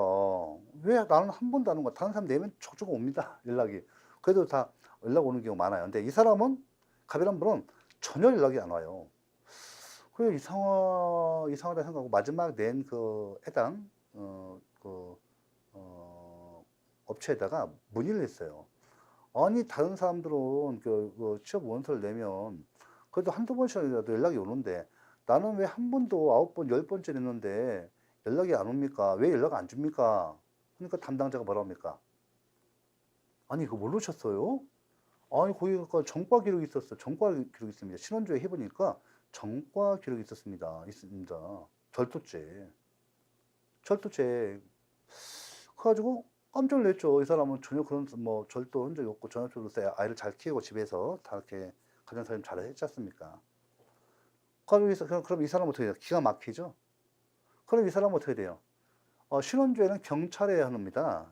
왜 나는 한 번도 안 온 거야? 다른 사람 내면 족족 옵니다. 연락이. 그래도 다 연락 오는 경우 많아요. 근데 이 사람은, 갑이란 분은 전혀 연락이 안 와요. 그래, 이상하다 생각하고 마지막 낸 그 해당, 업체에다가 문의를 했어요. 아니, 다른 사람들은 취업 원서를 내면 그래도 한두 번씩이라도 연락이 오는데 나는 왜 한 번도 9번, 10번째 냈는데 연락이 안 옵니까? 왜 연락 안 줍니까? 그러니까 담당자가 뭐라고 합니까? 아니, 그거 모르셨어요? 아니, 거기가 전과 기록이 있었어. 전과 기록이 있습니다. 신원조회 해보니까 전과 기록이 있습니다. 절도죄. 절도죄. 그래가지고 깜짝 놀랐죠. 이 사람은 전혀 그런 뭐 절도 흔적이 없고 전업주로서 아이를 잘 키우고 집에서 다 이렇게 가정살림 잘 했지 않습니까? 그럼 이 사람은 어떻게 돼요? 기가 막히죠? 그럼 이 사람은 어떻게 돼요? 신원조회는 경찰에 합니다.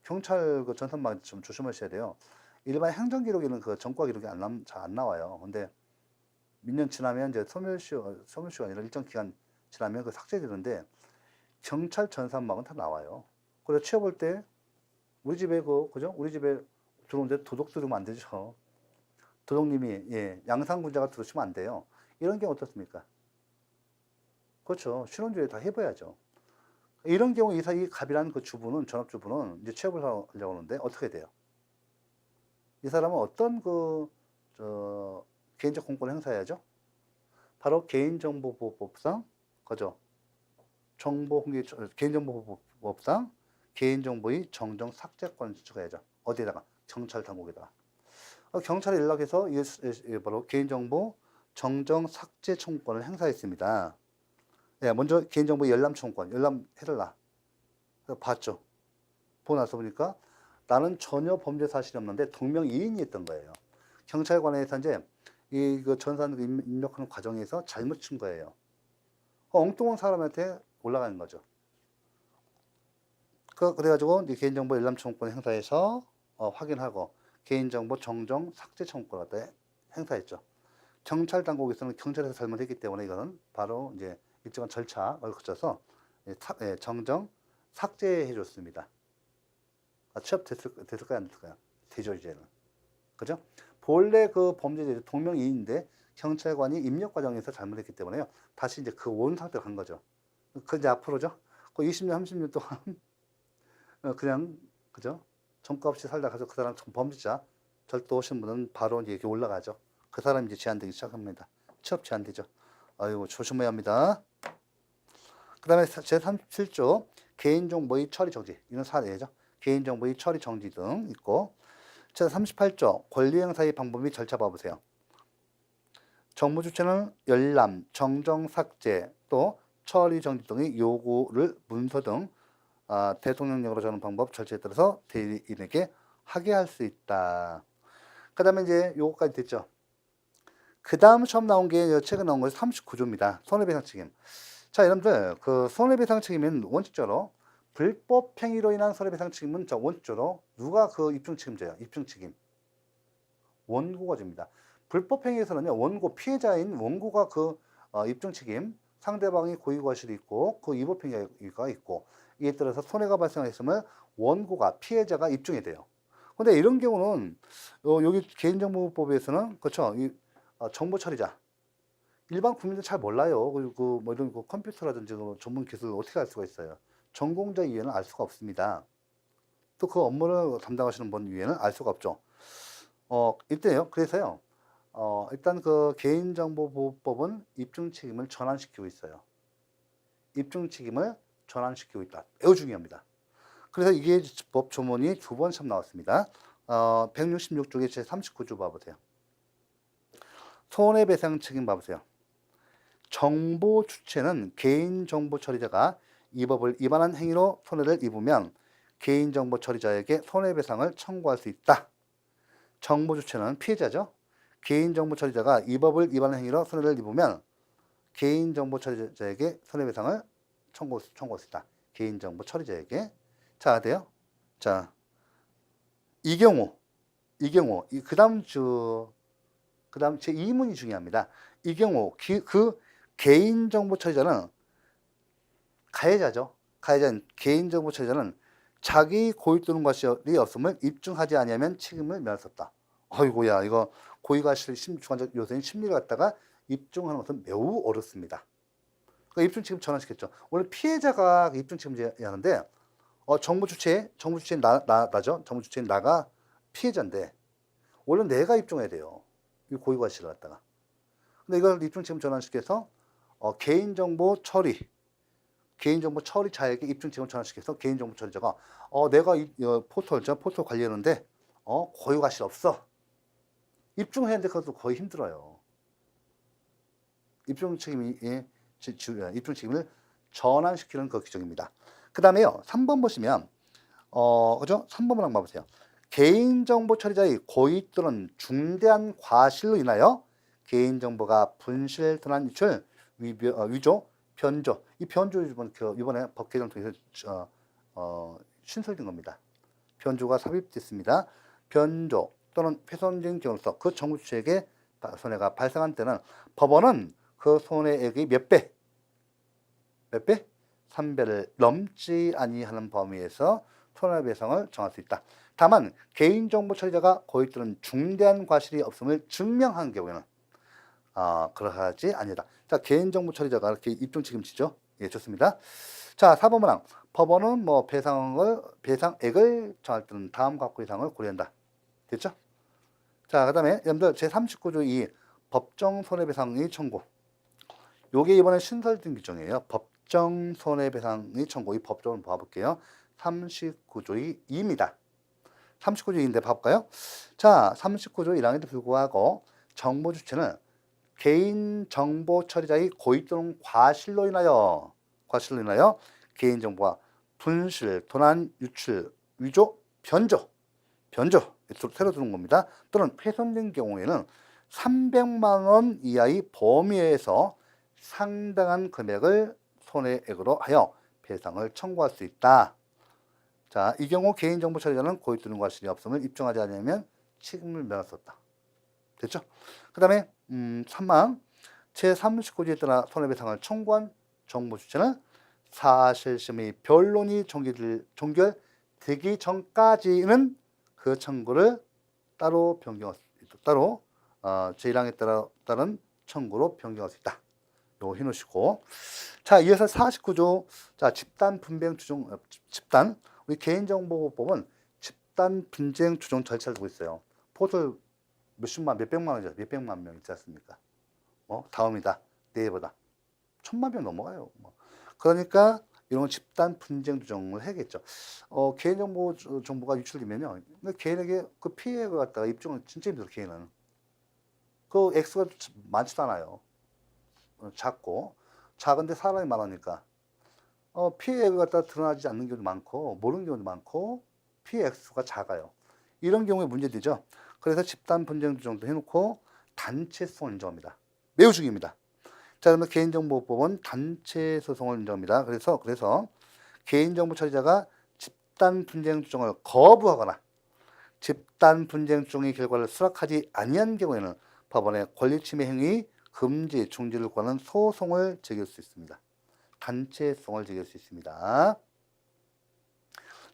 경찰 그 전산망 좀 조심하셔야 돼요. 일반 행정기록에는 그 전과 기록이 잘 안 나와요. 근데 몇 년 지나면 이제 소멸시효가 아니라 일정 기간 지나면 그 삭제되는데 경찰 전산망은 다 나와요. 그래서 취업할 때 우리 집에 그죠? 우리 집에 들어오는데 도둑 들으면 안 되죠. 도둑님이 양상군자가 들으시면 안 돼요. 이런 경우 어떻습니까? 그렇죠. 신원조회 다 해봐야죠. 이런 경우 이 갑이라는 그 주부는 전업주부는 이제 취업을 하려고 하는데 어떻게 돼요? 이 사람은 어떤 개인적 공권을 행사해야죠? 바로 개인정보보호법상, 그죠? 개인정보보호법상 개인정보의 정정 삭제권을 주장해야죠. 어디에다가? 경찰 당국에다가. 경찰에 연락해서 바로 개인정보 정정 삭제 청구권을 행사했습니다. 먼저 개인정보 열람 청구권, 열람해달라. 봤죠. 보고 나서 보니까 나는 전혀 범죄 사실이 없는데 동명이인이 있던 거예요. 경찰관에서 이제 그 전산 입력하는 과정에서 잘못 친 거예요. 엉뚱한 사람한테 올라가는 거죠. 그래가지고 이제 개인정보 열람 청구권 행사해서 확인하고 개인정보 정정 삭제 청구권을 갖다 행사했죠. 경찰 당국에서는 경찰에서 잘못했기 때문에 이거는 바로 이제 일정한 절차를 거쳐서 정정 삭제해 줬습니다. 취업됐을까요? 안 됐을까요? 되죠, 이제는. 그죠? 본래 그 범죄자 동명이인인데 경찰관이 입력 과정에서 잘못했기 때문에요. 다시 이제 그 원 상태로 간 거죠. 그 이제 앞으로죠. 그 20년, 30년 동안 그냥 그죠? 전과 없이 살다 가서 그 사람 범죄자 절도 오신 분은 바로 이제 이렇게 올라가죠. 그 사람이 이제 제한되기 시작합니다. 취업 제한되죠. 아이고 조심해야 합니다. 그 다음에 제37조 개인정보의 처리 정지. 이런 사례죠. 개인정보의 처리 정지 등 있고 제38조 권리행사의 방법 및 절차 봐보세요. 정부 주체는 열람, 정정 삭제 또 처리 정지 등의 요구를 문서 등 대통령령으로 정하는 방법 절차에 따라서 대리인에게 하게 할 수 있다. 그 다음에 이제 요거까지 됐죠. 그 다음 처음 나온 게 최근 나온 것이 39조입니다. 손해배상 책임. 자, 여러분들 그 손해배상 책임은 원칙적으로 불법 행위로 인한 손해배상 책임은 원칙적으로 누가 그 입증 책임져요? 입증 책임. 원고가 집니다. 불법 행위에서는요, 피해자인 원고가 그 입증 책임, 상대방이 고의과실이 있고 그 위법 행위가 있고 이에 따라서 손해가 발생했음을 원고가 피해자가 입증해야 돼요. 근데 이런 경우는 여기 개인정보법에서는 그렇죠. 정보 처리자 일반 국민들 잘 몰라요. 그리고 뭐 이런 컴퓨터라든지 전문 기술을 어떻게 알 수가 있어요? 전공자 이외에는 알 수가 없습니다. 또 그 업무를 담당하시는 분 이외에는 알 수가 없죠. 일단요. 그래서요. 일단 그 개인정보보호법은 입증 책임을 전환시키고 있어요. 입증 책임을 전환시키고 있다. 매우 중요합니다. 그래서 이게 법 조문이 두 번 참 나왔습니다. 166쪽에 제 39조 봐보세요. 손해배상 책임 봐보세요. 정보 주체는 개인정보 처리자가 이 법을 위반한 행위로 손해를 입으면 개인정보 처리자에게 손해배상을 청구할 수 있다. 정보 주체는 피해자죠. 개인정보 처리자가 이 법을 위반한 행위로 손해를 입으면 개인정보 처리자에게 손해배상을 청구할 수 있다. 개인정보 처리자에게. 자, 돼요? 자, 이 경우, 그 다음 제 2문이 중요합니다. 이 경우, 그 개인정보 처리자는 가해자죠. 개인정보 처리자는 자기 고의 또는 과실이 없음을 입증하지 아니하면 책임을 면할 수 없다. 어이고야, 이거 고의 과실 중간적 요소인 심리를 갖다가 입증하는 것은 매우 어렵습니다. 그러니까 입증 책임 전환시켰죠. 원래 피해자가 입증 책임져야 하는데 정부 주체인 나죠. 정부 주체인 나가 피해자인데 원래 내가 입증해야 돼요. 이 고의 과실을 갖다가. 근데 이걸 입증 책임 전환시켜서 개인정보 처리, 개인정보 처리 자에게 입증 책임을 전환시켜서 개인정보 처리자가 내가 포털 관리하는데 고유 과실 없어. 입증해야 하는데 그것도 거의 힘들어요. 입증 책임을 전환시키는 그 규정입니다. 그 다음에요. 3번 보시면 그죠? 3번을 한번 봐보세요. 개인정보 처리자의 고의 또는 중대한 과실로 인하여 개인정보가 분실, 도난, 유출, 위조, 변조. 이 변조 이번에 법 개정 통해서 신설된 겁니다. 변조가 삽입됐습니다. 변조 또는 훼손된 경우로서 그 정부 주체에게 손해가 발생한 때는 법원은 그 손해액의 몇 배? 3배를 넘지 아니하는 범위에서 손해배상을 정할 수 있다. 다만 개인정보 처리자가 고의 또는 중대한 과실이 없음을 증명한 경우에는 그러하지 아니다. 자, 개인정보 처리자가 이렇게 입증 책임지죠. 예, 좋습니다. 자, 4번 문항. 법원은 뭐 배상액을 정할 때는 다음과 같고 이상을 고려한다. 됐죠? 자, 그다음에 여러분들 제39조 2 법정 손해배상의 청구. 요게 이번에 신설된 규정이에요. 법정 손해배상의 청구. 이 법조를 봐볼게요. 39조의 2입니다. 39조 2인데 봐볼까요? 자, 39조 1항에도 불구하고 정보 주체는 개인정보 처리자의 고의 또는 과실로 인하여 개인정보가 분실, 도난, 유출, 위조, 변조 새로 들어온 겁니다. 또는 훼손된 경우에는 300만 원 이하의 범위에서 상당한 금액을 손해액으로 하여 배상을 청구할 수 있다. 자, 이 경우 개인정보 처리자는 고의 또는 과실이 없음을 입증하지 않으면 책임을 면할 수 없다. 됐죠? 그 다음에 3항 제39조에 따라 손해배상을 청구한 정보 주체는 사실심의 변론이 종결되기 전까지는 그 청구를 따로 변경할 수 있다. 따로 제1항에 따른 청구로 변경할 수 있다. 요거 해놓으시고, 자, 이어서 49조 자 집단 분쟁 추정 우리 개인정보법은 집단 분쟁 추정 절차를 두고 있어요. 포털 몇백만 명 있지 않습니까? 다음이다, 내일보다 1000만 명 넘어가요. 그러니까 이런 집단 분쟁 조정을 해야겠죠. 개인정보 정보가 유출되면요, 개인에게 그 피해를 갖다가 입증을 진짜 힘들어. 개인은 그 액수가 많지도 않아요. 작은데 사람이 많으니까 피해를 갖다가 드러나지 않는 경우도 많고 모르는 경우도 많고 피해 액수가 작아요. 이런 경우에 문제되죠. 그래서 집단 분쟁 조정도 해놓고 단체소송을 인정합니다. 매우 중요합니다. 자, 그러면 개인정보법은 단체 소송을 인정합니다. 그래서 개인정보 처리자가 집단 분쟁 조정을 거부하거나 집단 분쟁 조정의 결과를 수락하지 아니한 경우에는 법원의 권리침해 행위 금지 중지를 구하는 소송을 제기할 수 있습니다. 단체 소송을 제기할 수 있습니다.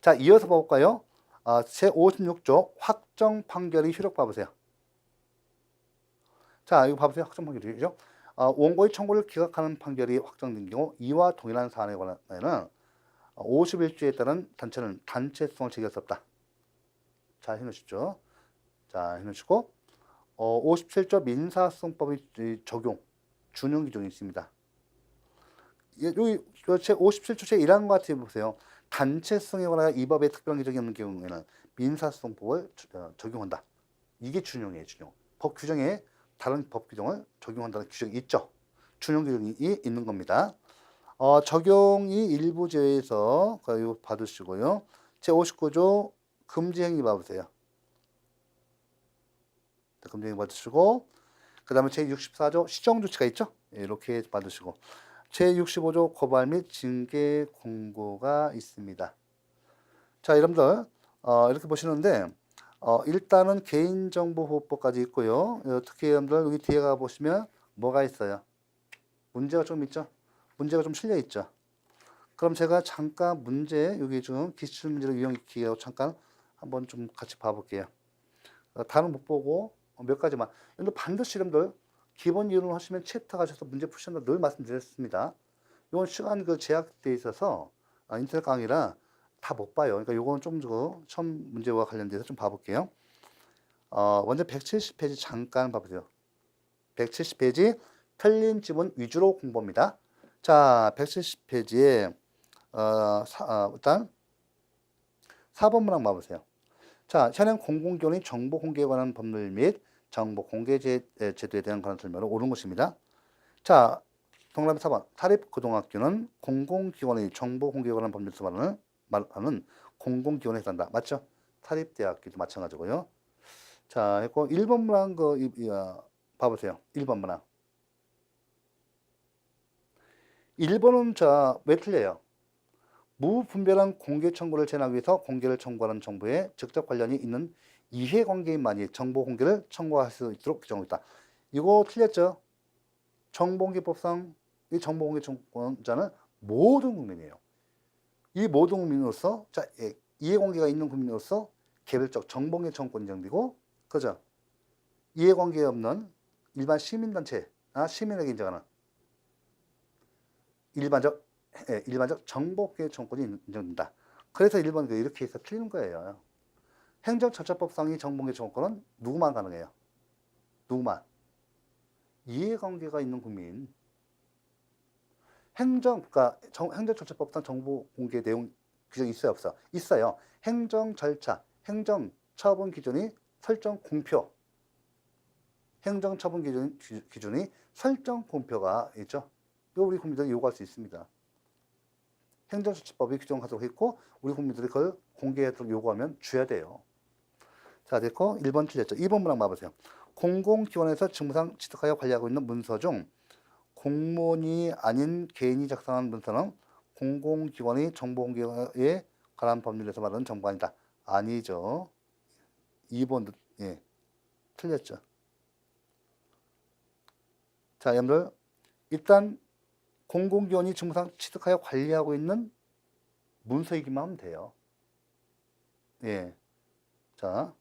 자, 이어서 볼까요? 제56조 확정 판결의 효력 봐보세요. 자, 이거 봐보세요. 확정 판결이죠. 원고의 청구를 기각하는 판결이 확정된 경우 이와 동일한 사안에 관하여는 51조에 따른 단체는 단체 소송을 제기할 수 없다. 자, 해놓으시죠. 자, 해놓으시고 57조 민사소송법의 적용 준용 규정이 있습니다. 여기 제 57조 제1항 같이 보세요. 단체 소송에 관하여 이 법에 특별한 규정이 없는 경우에는 민사소송법을 적용한다. 이게 준용이에요. 준용. 법 규정에 다른 법 규정을 적용한다는 규정이 있죠. 준용 규정이 있는 겁니다. 적용이 일부 제외해서 이거 받으시고요. 제59조 금지행위 봐보세요. 금지행위 받으시고, 그 다음에 제64조 시정조치가 있죠. 이렇게 받으시고, 제65조 고발 및 징계 공고가 있습니다. 자, 여러분들 이렇게 보시는데 일단은 개인정보보호법까지 있고요. 특히 여러분들 여기 뒤에 가 보시면 뭐가 있어요? 문제가 좀 있죠? 문제가 좀 실려 있죠? 그럼 제가 잠깐 문제 여기 좀 기출문제를 이용하고 잠깐 한번 좀 같이 봐볼게요. 다는 못 보고 몇 가지만. 여러분들 반드시 여러분들 기본 이론을 하시면 챕터 가셔서 문제 푸신다 늘 말씀드렸습니다. 이건 시간 제약돼 있어서 인터넷 강의라 다 못 봐요. 그러니까 요거는 좀 처음 문제와 관련돼서 좀 봐볼게요. 먼저 170페이지 잠깐 봐보세요. 170페이지 틀린 지문 위주로 공부입니다. 자, 170페이지에 일단 4번 문항 봐보세요. 자, 현행 공공기관의 정보 공개에 관한 법률 및 정보 공개 제도에 대한 관한 설명을 옳은 것입니다. 자, 동그라미 4번. 사립고등학교는 공공기관의 정보 공개에 관한 법률에서 말하는 공공기관에 해당한다. 맞죠? 사립대학교도 마찬가지고요. 자, 했고 1번 문항 봐보세요. 1번 문항. 1번은 자, 왜 틀려요? 무분별한 공개 청구를 제한하기 위해서 공개를 청구하는 정보에 직접 관련이 있는 이해관계인만이 정보 공개를 청구할 수 있도록 규정하고 있다. 이거 틀렸죠? 정보공개법상 이 정보공개 청구자는 모든 국민이에요. 이 모든 국민으로서 자, 이해관계가 있는 국민으로서 개별적 정보공개 청구권이 인정되고, 그죠? 이해관계 없는 일반 시민단체나 시민에게 인정하는 일반적 정보공개 청구권이 인정된다. 그래서 1번 이렇게 해서 틀리는 거예요. 행정절차법상의 정보공개 청구권은 누구만 가능해요? 누구만? 이해관계가 있는 국민. 그러니까 행정절차법상 정보공개 내용 규정이 있어요, 없어? 있어요. 행정절차, 행정처분 기준이 설정 공표. 행정처분 기준이 설정 공표가 있죠. 이거 우리 국민들이 요구할 수 있습니다. 행정처치법이 규정하도록 했고 우리 국민들이 그걸 공개하도록 요구하면 줘야 돼요. 자, 됐고 1번 틀렸죠. 2번 문항 봐보세요. 공공기관에서 직무상 취득하여 관리하고 있는 문서 중 공무원이 아닌 개인이 작성한 문서는 공공기관의 정보공개에 관한 법률에서 말하는 정보가 아니다. 아니죠. 2번도 틀렸죠. 자, 여러분들 일단 공공기관이 직무상 취득하여 관리하고 있는 문서이기만 하면 돼요. 예. 자,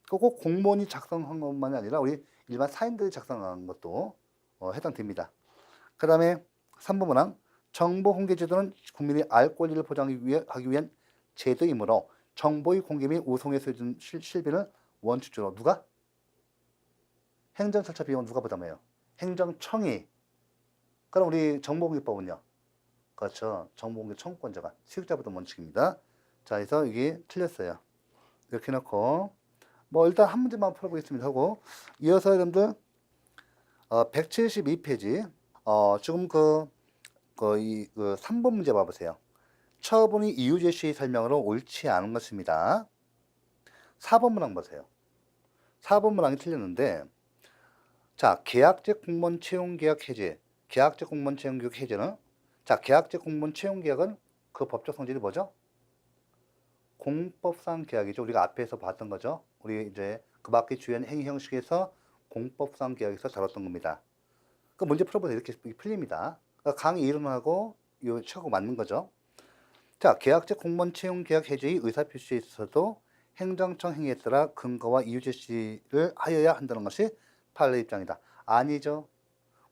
꼭 공무원이 작성한 것만이 아니라 우리 일반 사인들이 작성한 것도 해당됩니다. 그 다음에 3번 문항. 정보 공개 제도는 국민이 알 권리를 보장하기 위한 제도이므로 정보의 공개 및 우송의 실비를 원칙적으로 누가? 행정절차 비용은 누가 부담해요? 행정청이. 그럼 우리 정보공개법은요? 그렇죠. 정보공개 청구권자가 수익자 부담 원칙입니다. 자, 그래서 이게 틀렸어요. 이렇게 해놓고 뭐 일단 한 문제만 풀어보겠습니다 하고 이어서 여러분들 172페이지 지금 그 3번 문제 봐보세요. 처분이 이유 제시 설명으로 옳지 않은 것입니다. 4번 문항 보세요. 4번 문항이 틀렸는데 자, 계약제 공무원 채용 계약 해제. 계약제 공무원 채용 계약 해제는 자, 계약제 공무원 채용 계약은 그 법적 성질이 뭐죠? 공법상 계약이죠. 우리가 앞에서 봤던 거죠. 우리 이제 그 밖의 주연 행위 형식에서 공법상 계약에서 다뤘던 겁니다. 그 문제 풀어보면 이렇게 풀립니다. 그러니까 강의 이론하고 요 책하고 맞는 거죠. 자, 계약제 공무원 채용 계약 해제의 의사표시에 있어서도 행정청 행위에 따라 근거와 이유 제시를 하여야 한다는 것이 판례 입장이다. 아니죠.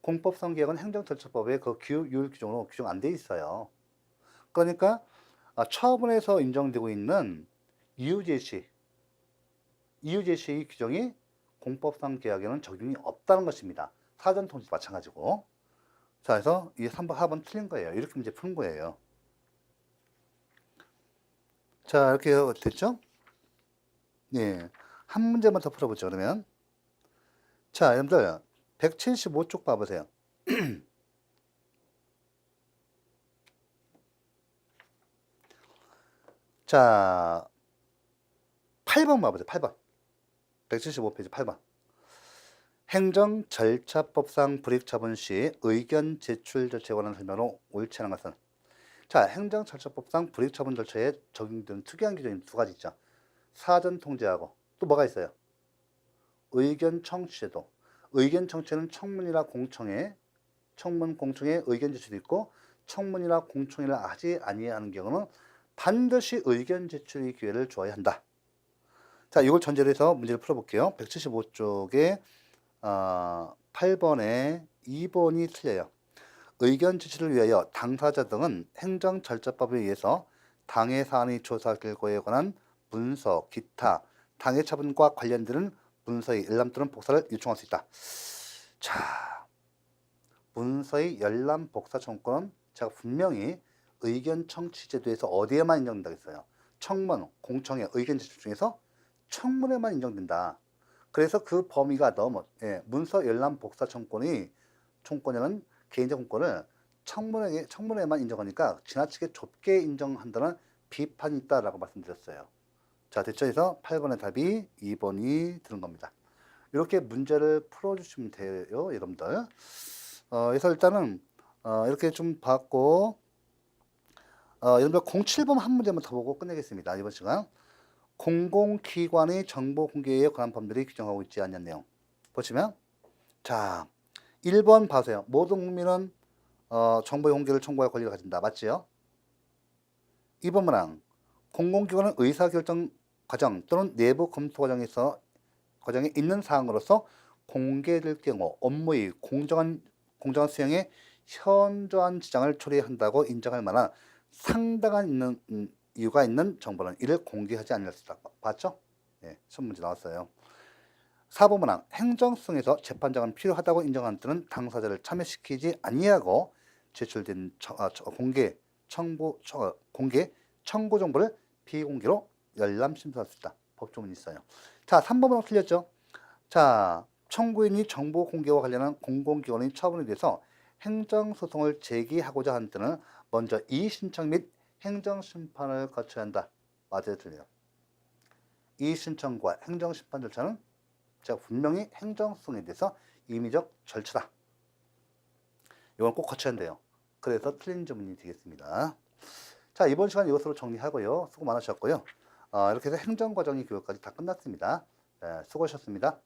공법상 계약은 행정절차법의 그 규율 규정으로 규정 안 돼 있어요. 그러니까 처분에서 인정되고 있는 이유 제시의 규정이 공법상 계약에는 적용이 없다는 것입니다. 사전 통지도 마찬가지고. 자, 그래서 이 3번, 4번 틀린 거예요. 이렇게 문제 푸는 거예요. 자, 이렇게 됐죠? 예. 한 문제만 더 풀어보죠, 그러면. 자, 여러분들, 175쪽 봐보세요. 자, 8번 봐보세요. 8번. 175페이지 8번. 행정절차법상 불이익처분 시 의견 제출 절차에 관한 설명으로 옳지 않은 것은 자, 행정절차법상 불이익처분 절차에 적용되는 특이한 규정이 두 가지 있죠. 사전 통지하고 또 뭐가 있어요? 의견 청취제도. 의견 청취는 청문이나 공청회, 청문 공청회 의견 제출도 있고 청문이나 공청회를 하지 아니하는 경우는 반드시 의견 제출의 기회를 주어야 한다. 자, 이걸 전제로 해서 문제를 풀어볼게요. 175쪽에 8번에 2번이 틀려요. 의견 제출을 위하여 당사자 등은 행정절차법에 의해서 당해 사안의 조사 결과에 관한 문서, 기타, 당해 처분과 관련되는 문서의 열람 또는 복사를 요청할 수 있다. 자, 문서의 열람 복사 청구권은 제가 분명히 의견 청취 제도에서 어디에만 인정된다고 했어요. 청문, 공청회, 의견 제출 중에서 청문회만 인정된다. 그래서 그 범위가 너무 문서 열람 복사 청구권이라는 개인적 공권을 청문회만 인정하니까 지나치게 좁게 인정한다는 비판이 있다라고 말씀드렸어요. 자, 됐죠? 그래서 8번의 답이 2번이 되는 겁니다. 이렇게 문제를 풀어주시면 돼요, 여러분들. 그래서 일단은 이렇게 좀 봤고, 여러분들 07번 한 문제만 더 보고 끝내겠습니다. 이번 시간. 공공기관의 정보 공개에 관한 법률이 규정하고 있지 않는 내용. 보시면, 자, 1번 봐세요. 모든 국민은 정보의 공개를 청구할 권리를 가진다. 맞지요? 2번 문항. 공공기관은 의사결정 과정 또는 내부 검토 과정에 있는 사항으로서 공개될 경우 업무의 공정한 수행에 현저한 지장을 초래한다고 인정할 만한 상당한 이유가 있는 정보는 이를 공개하지 않을 수 있다. 봤죠? 예, 시험 문제 나왔어요. 4번 문항. 행정성에서 재판장은 필요하다고 인정하는 때는 당사자를 참여시키지 아니하고 제출된 공개 청구 정보를 비공개로 열람 심사할 수 있다. 법조문이 있어요. 자, 3번 문항 틀렸죠? 자, 청구인이 정보 공개와 관련한 공공기관의 처분에 대해서 행정소송을 제기하고자 하는 때는 먼저 이의신청 및 행정심판을 거쳐야 한다. 맞아요, 틀려요? 이의신청과 행정심판 절차는 제가 분명히 행정소송에 대해서 임의적 절차다. 이건 꼭 거쳐야 한대요. 그래서 틀린 질문이 되겠습니다. 자, 이번 시간 이것으로 정리하고요. 수고 많으셨고요. 이렇게 해서 행정과정의 교육까지 다 끝났습니다. 네, 수고하셨습니다.